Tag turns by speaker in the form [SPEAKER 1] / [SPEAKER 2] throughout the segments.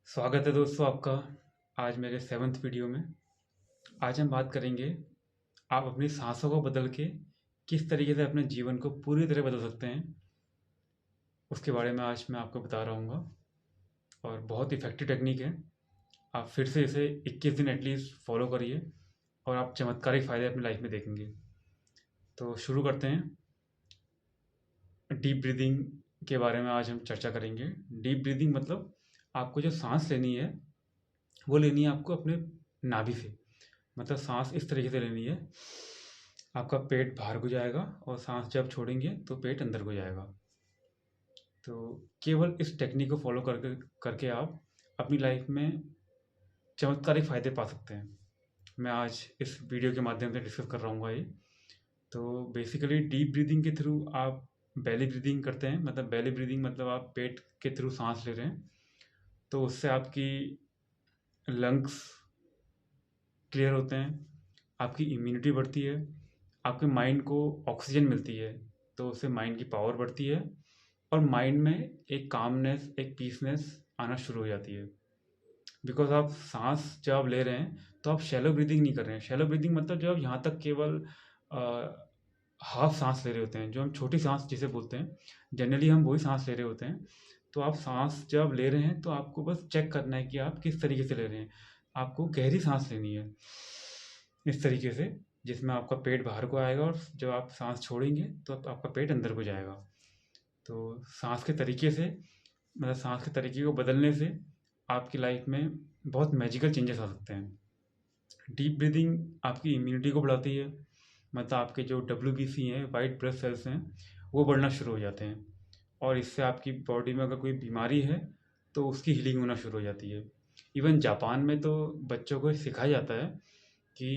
[SPEAKER 1] स्वागत है दोस्तों आपका आज मेरे 7th वीडियो में। आज हम बात करेंगे आप अपनी सांसों को बदल के किस तरीके से अपने जीवन को पूरी तरह बदल सकते हैं, उसके बारे में आज मैं आपको बता रहा हूँ। और बहुत इफ़ेक्टिव टेक्निक है। आप फिर से इसे 21 दिन एटलीस्ट फॉलो करिए और आप चमत्कारिक फ़ायदे अपनी लाइफ में देखेंगे। तो शुरू करते हैं। डीप ब्रीदिंग के बारे में आज हम चर्चा करेंगे। डीप ब्रीदिंग मतलब आपको जो सांस लेनी है वो लेनी है आपको अपने नाभि से। मतलब सांस इस तरीके से लेनी है, आपका पेट बाहर को जाएगा और सांस जब छोड़ेंगे तो पेट अंदर को जाएगा। तो केवल इस टेक्निक को फॉलो करके करके आप अपनी लाइफ में चमत्कारिक फ़ायदे पा सकते हैं। मैं आज इस वीडियो के माध्यम से डिस्कस कर रहा हूँ ये। तो बेसिकली डीप ब्रीदिंग के थ्रू आप बेली ब्रीदिंग करते हैं। मतलब बेली ब्रीदिंग मतलब आप पेट के थ्रू सांस ले रहे हैं, तो उससे आपकी लंग्स क्लियर होते हैं, आपकी इम्यूनिटी बढ़ती है, आपके माइंड को ऑक्सीजन मिलती है, तो उससे माइंड की पावर बढ़ती है और माइंड में एक कामनेस, एक पीसनेस आना शुरू हो जाती है। बिकॉज आप सांस जब आप ले रहे हैं तो आप शैलो ब्रीदिंग नहीं कर रहे हैं। शैलो ब्रीदिंग मतलब जब आप यहाँ तक केवल हाफ सांस ले रहे होते हैं, जो हम छोटी सांस जिसे बोलते हैं, जनरली हम वही सांस ले रहे होते हैं। तो आप सांस जब ले रहे हैं तो आपको बस चेक करना है कि आप किस तरीके से ले रहे हैं। आपको गहरी सांस लेनी है इस तरीके से, जिसमें आपका पेट बाहर को आएगा और जब आप सांस छोड़ेंगे तो आपका पेट अंदर को जाएगा। तो सांस के तरीके से, मतलब सांस के तरीके को बदलने से आपकी लाइफ में बहुत मैजिकल चेंजेस आ सकते हैं। डीप ब्रीदिंग आपकी इम्यूनिटी को बढ़ाती है। मतलब आपके जो WBC हैं, वाइट ब्लड सेल्स हैं, वो बढ़ना शुरू हो जाते हैं और इससे आपकी बॉडी में अगर कोई बीमारी है तो उसकी हीलिंग होना शुरू हो जाती है। इवन जापान में तो बच्चों को सिखाया जाता है कि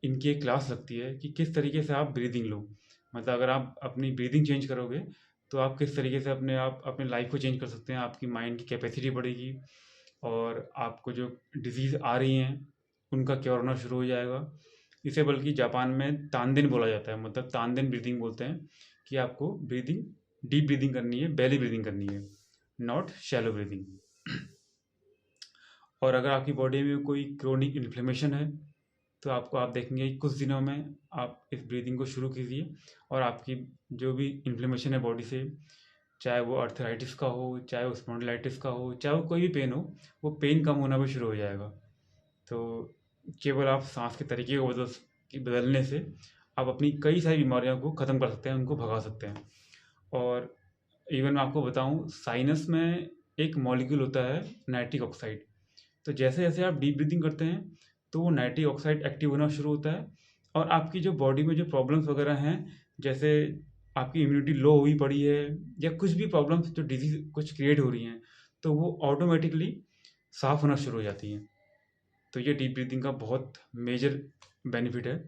[SPEAKER 1] इनकी एक क्लास लगती है कि किस तरीके से आप ब्रीदिंग लो। मतलब अगर आप अपनी ब्रीदिंग चेंज करोगे तो आप किस तरीके से अपने लाइफ को चेंज कर सकते हैं। आपकी माइंड की कैपेसिटी बढ़ेगी और आपको जो डिजीज़ आ रही हैं उनका क्योर होना शुरू हो जाएगा। इसे बल्कि जापान में तानदेन बोला जाता है। मतलब तानदेन ब्रीदिंग बोलते हैं कि आपको ब्रीदिंग डीप ब्रीदिंग करनी है, बेली ब्रीदिंग करनी है, नॉट शैलो ब्रीदिंग। और अगर आपकी बॉडी में कोई क्रोनिक इन्फ्लेमेशन है तो आप देखेंगे कि कुछ दिनों में आप इस ब्रीदिंग को शुरू कीजिए और आपकी जो भी इन्फ्लेमेशन है बॉडी से, चाहे वो अर्थराइटिस का हो, चाहे वो स्पॉन्डिलाइटिस का हो, चाहे वो कोई भी पेन हो, वो पेन कम होना भी शुरू हो जाएगा। तो केवल आप सांस के तरीके को बदलने से आप अपनी कई सारी बीमारियों को ख़त्म कर सकते हैं, उनको भगा सकते हैं। और इवन मैं आपको बताऊं, साइनस में एक मॉलिक्यूल होता है नाइट्रिक ऑक्साइड। तो जैसे जैसे आप डीप ब्रीदिंग करते हैं तो वो नाइट्रिक ऑक्साइड एक्टिव होना शुरू होता है और आपकी जो बॉडी में जो प्रॉब्लम्स वगैरह हैं, जैसे आपकी इम्यूनिटी लो हुई पड़ी है या कुछ भी प्रॉब्लम्स, जो डिजीज कुछ क्रिएट हो रही हैं, तो वो ऑटोमेटिकली साफ़ होना शुरू हो जाती हैं। तो ये डीप ब्रीदिंग का बहुत मेजर बेनिफिट है।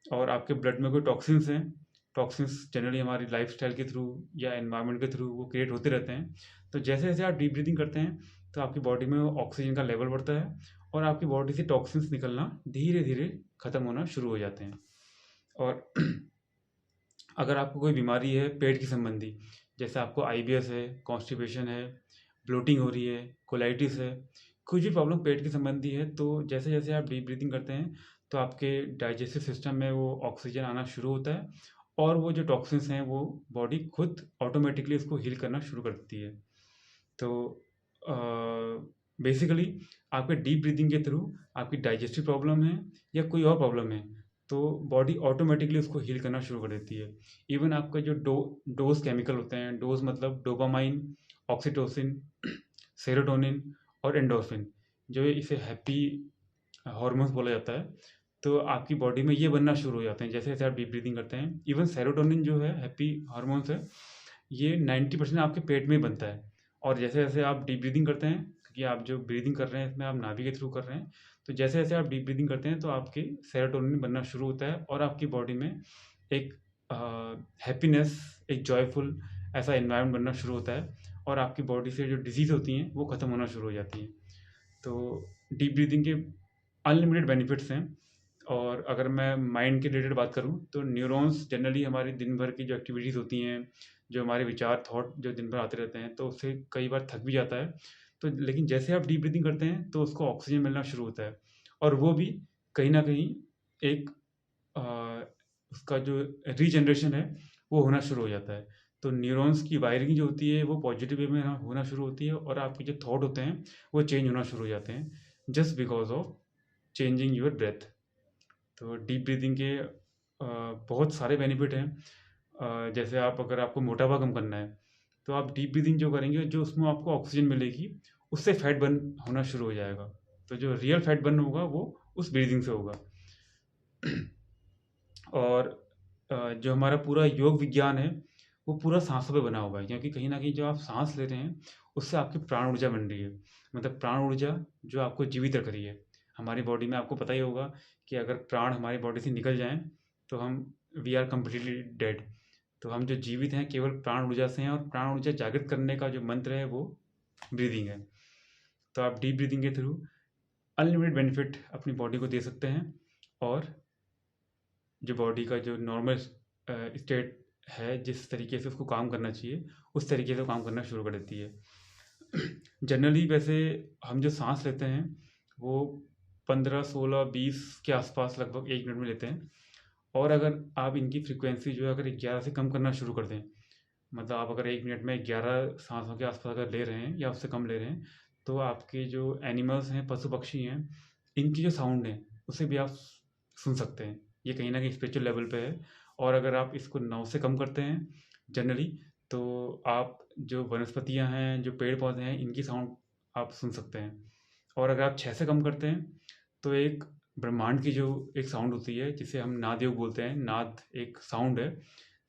[SPEAKER 1] और आपके ब्लड में कोई टॉक्सिन्स हैं, टॉक्सिन्स जनरली हमारी लाइफस्टाइल के थ्रू या एनवायरनमेंट के थ्रू वो क्रिएट होते रहते हैं। तो जैसे जैसे आप डीप ब्रीदिंग करते हैं तो आपकी बॉडी में ऑक्सीजन का लेवल बढ़ता है और आपकी बॉडी से टॉक्सिन्स निकलना धीरे धीरे ख़त्म होना शुरू हो जाते हैं। और अगर आपको कोई बीमारी है पेट की संबंधी, जैसे आपको IBS है, कॉन्स्टिपेशन है, ब्लोटिंग हो रही है, कोलाइटिस है, कुछ भी प्रॉब्लम पेट की संबंधी है, तो जैसे जैसे आप डीप ब्रीथिंग करते हैं तो आपके डाइजेस्टिव सिस्टम में वो ऑक्सीजन आना शुरू होता है और वो जो टॉक्सिन्स हैं वो बॉडी खुद ऑटोमेटिकली उसको हील करना शुरू कर देती है। तो बेसिकली आपके डीप ब्रीथिंग के थ्रू आपकी डाइजेस्टिव प्रॉब्लम है या कोई और प्रॉब्लम है तो बॉडी ऑटोमेटिकली उसको हील करना शुरू कर देती है। इवन आपका जो डोज केमिकल होते हैं, डोज मतलब डोपामाइन, ऑक्सीटोसिन, सेरोटोनिन और एंडोर्फिन, जो इसे हैप्पी हार्मोन्स बोला जाता है, तो आपकी बॉडी में ये बनना शुरू हो जाते हैं जैसे जैसे आप डीप ब्रीथिंग करते हैं। इवन सेरोटोनिन जो है हैप्पी हार्मोन्स है, ये 90% आपके पेट में ही बनता है। और जैसे जैसे आप डीप ब्रीथिंग करते हैं, क्योंकि आप जो ब्रीदिंग कर रहे हैं इसमें आप नाभि के थ्रू कर रहे हैं, तो जैसे जैसे आप डीप ब्रीदिंग करते हैं तो आपके सेरोटोनिन बनना शुरू होता है और आपकी बॉडी में एक हैप्पीनेस, एक जॉयफुल ऐसा इन्वायरमेंट बनना शुरू होता है और आपकी बॉडी से जो डिजीज़ होती हैं वो ख़त्म होना शुरू हो जाती हैं। तो डीप ब्रीदिंग के अनलिमिटेड बेनिफिट्स हैं। और अगर मैं माइंड के रिलेटेड बात करूं तो न्यूरॉन्स जनरली हमारी दिन भर की जो एक्टिविटीज़ होती हैं, जो हमारे विचार थॉट जो दिन भर आते रहते हैं, तो उससे कई बार थक भी जाता है। तो लेकिन जैसे आप डीप ब्रीदिंग करते हैं तो उसको ऑक्सीजन मिलना शुरू होता है, और वो भी कहीं ना कहीं एक अ, उसका जो रीजनरेशन है वो होना शुरू हो जाता है। तो न्यूरॉन्स की वायरिंग जो होती है वो पॉजिटिव वे में होना शुरू होती है, और आपके जो थॉट होते हैं वो चेंज होना शुरू हो जाते हैं, just because of changing your breath. तो डीप ब्रीदिंग के बहुत सारे बेनिफिट हैं। जैसे आप, अगर आपको मोटापा कम करना है तो आप डीप ब्रीदिंग जो करेंगे, जो उसमें आपको ऑक्सीजन मिलेगी उससे फैट बर्न होना शुरू हो जाएगा। तो जो रियल फैट बर्न होगा वो उस ब्रीदिंग से होगा। और जो हमारा पूरा योग विज्ञान है वो पूरा सांसों पे बना हुआ है, क्योंकि कहीं ना कहीं जो आप सांस ले रहे हैं उससे आपकी प्राण ऊर्जा बन रही है। मतलब प्राण ऊर्जा जो आपको जीवित रख रही है हमारी बॉडी में। आपको पता ही होगा कि अगर प्राण हमारी बॉडी से निकल जाएं तो हम वी आर कम्प्लीटली डेड। तो हम जो जीवित हैं केवल प्राण ऊर्जा से हैं, और प्राण ऊर्जा जागृत करने का जो मंत्र है वो ब्रीदिंग है। तो आप डीप ब्रीदिंग के थ्रू अनलिमिटेड बेनिफिट अपनी बॉडी को दे सकते हैं, और जो बॉडी का जो नॉर्मल स्टेट है, जिस तरीके से उसको काम करना चाहिए उस तरीके से काम करना शुरू कर देती है। जनरली वैसे हम जो सांस लेते हैं वो 15, 16, 20 के आसपास लगभग 1 मिनट में लेते हैं। और अगर आप इनकी फ्रीक्वेंसी जो है अगर 11 से कम करना शुरू कर दें, मतलब आप अगर 1 मिनट में 11 सांसों के आसपास अगर ले रहे हैं या उससे कम ले रहे हैं, तो आपके जो एनिमल्स हैं, पशु पक्षी हैं, इनकी जो साउंड है उसे भी आप सुन सकते हैं। ये कहीं ना कहीं स्पिरिचुअल लेवल पे है। और अगर आप इसको 9 से कम करते हैं जनरली, तो आप जो वनस्पतियां हैं, जो पेड़ पौधे हैं, इनकी साउंड आप सुन सकते हैं। और अगर आप 6 से कम करते हैं तो एक ब्रह्मांड की जो एक साउंड होती है जिसे हम नाद योग बोलते हैं, नाद एक साउंड है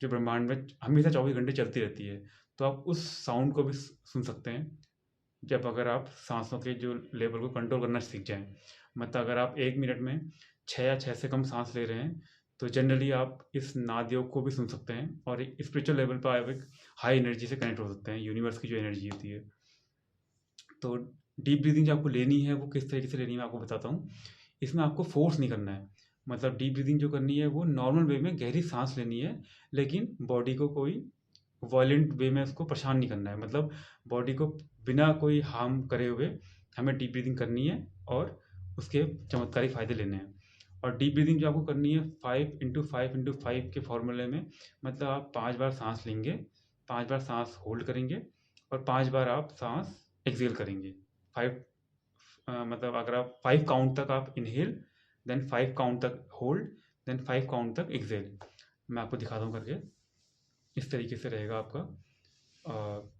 [SPEAKER 1] जो ब्रह्मांड में हमेशा 24 घंटे चलती रहती है। तो आप उस साउंड को भी सुन सकते हैं, जब अगर आप सांसों के जो लेवल को कंट्रोल करना सीख जाएं। मतलब अगर आप 1 मिनट में 6 या 6 से कम सांस ले रहे हैं तो जनरली आप इस नाद योग को भी सुन सकते हैं, और एक स्पिरिचुअल लेवल पर आप एक हाई एनर्जी से कनेक्ट हो सकते हैं, यूनिवर्स की जो एनर्जी होती है। तो डीप ब्रीदिंग जो आपको लेनी है वो किस तरीके से लेनी है मैं आपको बताता हूँ। इसमें आपको फोर्स नहीं करना है। मतलब डीप ब्रीदिंग जो करनी है वो नॉर्मल वे में गहरी सांस लेनी है, लेकिन बॉडी को कोई वायलेंट वे में उसको परेशान नहीं करना है। मतलब बॉडी को बिना कोई हार्म करे हुए हमें डीप ब्रीदिंग करनी है, और उसके चमत्कारी फ़ायदे लेने हैं। और डीप ब्रीदिंग जो आपको करनी है 5 × 5 × 5 के फॉर्मूले में, मतलब आप 5 बार सांस लेंगे, 5 बार सांस होल्ड करेंगे, और 5 बार आप सांस एक्सेल करेंगे। 5 मतलब अगर आप 5 काउंट तक आप इनहेल, देन 5 काउंट तक होल्ड, देन 5 काउंट तक एक्सेल। मैं आपको दिखाता हूँ करके। इस तरीके से रहेगा आपका।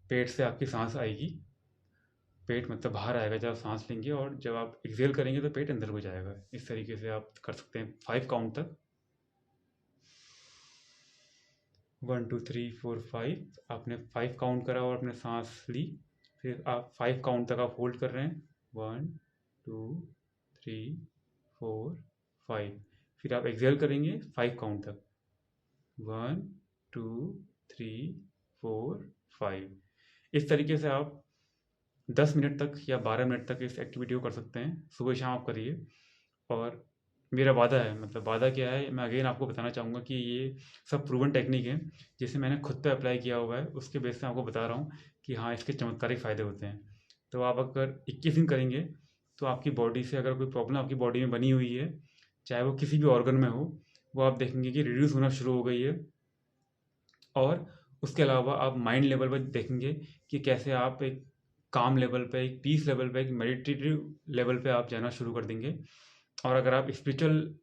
[SPEAKER 1] पेट से आपकी सांस आएगी, पेट मतलब बाहर आएगा जब आप सांस लेंगे, और जब आप एक्सेल करेंगे तो पेट अंदर को जाएगा। इस तरीके से आप कर सकते हैं 5 काउंट तक। 1 2 3 4 5 आपने 5 काउंट करा और आपने सांस ली। फिर आप 5 काउंट तक आप होल्ड कर रहे हैं, 1 2 3 4 5। फिर आप एक्सेल करेंगे 5 काउंट तक, 1 2 3 4 5। इस तरीके से आप 10 मिनट तक या 12 मिनट तक इस एक्टिविटी को कर सकते हैं। सुबह शाम आप करिए। और मेरा वादा है, मतलब वादा क्या है, मैं अगेन आपको बताना चाहूँगा कि ये सब प्रूवन टेक्निक है जिसे मैंने खुद पे अप्लाई किया हुआ है। उसके बेस पे आपको बता रहा हूँ कि हाँ, इसके चमत्कारी फ़ायदे होते हैं। तो आप अगर 21 दिन करेंगे तो आपकी बॉडी से अगर कोई प्रॉब्लम आपकी बॉडी में बनी हुई है, चाहे वो किसी भी ऑर्गन में हो, वो आप देखेंगे कि रिड्यूस होना शुरू हो गई है। और उसके अलावा आप माइंड लेवल पर देखेंगे कि कैसे आप एक काम लेवल पे, एक पीस लेवल पे, एक मेडिटेटिव लेवल पे आप जाना शुरू कर देंगे। और अगर आप स्पिरिचुअल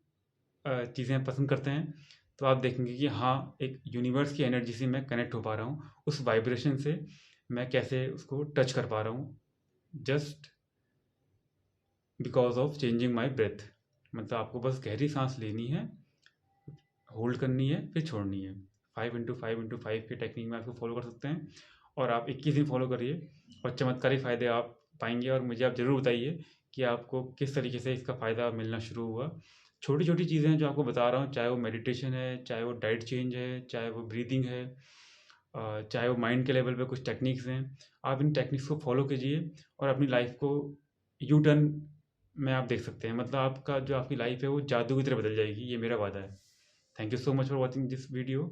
[SPEAKER 1] चीज़ें पसंद करते हैं तो आप देखेंगे कि हाँ, एक यूनिवर्स की एनर्जी से मैं कनेक्ट हो पा रहा हूँ, उस वाइब्रेशन से मैं कैसे उसको टच कर पा रहा हूँ, just because of changing my breath. मतलब आपको बस गहरी सांस लेनी है, होल्ड करनी है, फिर छोड़नी है। 5 × 5 × 5 की टेक्निक में आपको फॉलो कर सकते हैं, और आप 21 दिन फॉलो करिए और चमत्कारी फ़ायदे आप पाएंगे। और मुझे आप ज़रूर बताइए कि आपको किस तरीके से इसका फ़ायदा मिलना शुरू हुआ। छोटी छोटी चीज़ें हैं जो आपको बता रहा हूँ, चाहे वो मेडिटेशन है, चाहे वो डाइट चेंज है, चाहे वो ब्रीदिंग है, चाहे वो माइंड के लेवल पे कुछ टेक्निक्स हैं। आप इन टेक्निक्स को फॉलो कीजिए और अपनी लाइफ को यू टर्न में आप देख सकते हैं। मतलब आपका जो आपकी लाइफ है वो जादू की तरह बदल जाएगी, ये मेरा वादा है। Thank you so much for watching this video.